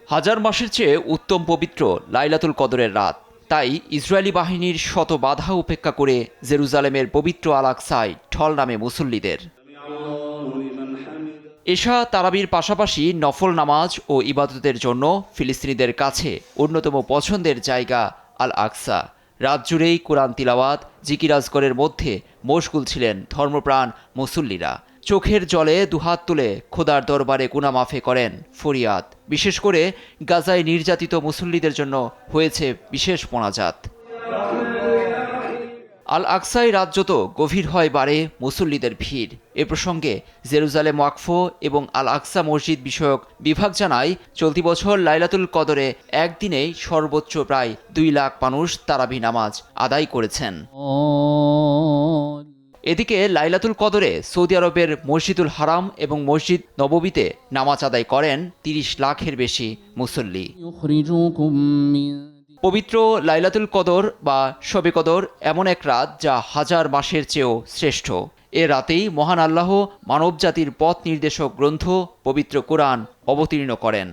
হাজার মাসের চেয়ে উত্তম পবিত্র লাইলাতুল কদরের রাত। তাই ইসরায়েলি বাহিনীর শত বাধা উপেক্ষা করে জেরুজালেমের পবিত্র আল আকসায় ঢল নামে মুসল্লিদের। এশা তারাবির পাশাপাশি নফল নামাজ ও ইবাদতের জন্য ফিলিস্তিনিদের কাছে অন্যতম পছন্দের জায়গা আল আকসা। রাত জুড়েই কোরআন তিলাওয়াত, জিকির আজকরের মধ্যে মশগুল ছিলেন ধর্মপ্রাণ মুসল্লিরা। চোখের জলে দুহাত তুলে খোদার দরবারে গুনাহ মাফে করেন ফরিয়াদ। বিশেষ করে গাজায় নির্যাতিত মুসল্লিদের জন্য হয়েছে বিশেষ মোনাজাত। আল আকসায় রাত যত গভীর হয় বাড়ে মুসল্লিদের ভিড়। এ প্রসঙ্গে জেরুজালেম ওয়াকফ এবং আল আকসা মসজিদ বিষয়ক বিভাগ জানায়, চলতি বছর লাইলাতুল কদরে একদিনেই সর্বোচ্চ প্রায় 2 লাখ মানুষ তারাবি নামাজ আদায় করেছেন। এদিকে লাইলাতুল কদরে সৌদি আরবের মসজিদুল হারাম এবং মসজিদ নববীতে নামাজ আদায় করেন 30 লাখের বেশি মুসল্লি। পবিত্র লাইলাতুল কদর বা শবে কদর এমন এক রাত যা হাজার মাসের চেয়েও শ্রেষ্ঠ। এ রাতেই মহান আল্লাহ মানবজাতির পথ নির্দেশক গ্রন্থ পবিত্র কোরআন অবতীর্ণ করেন।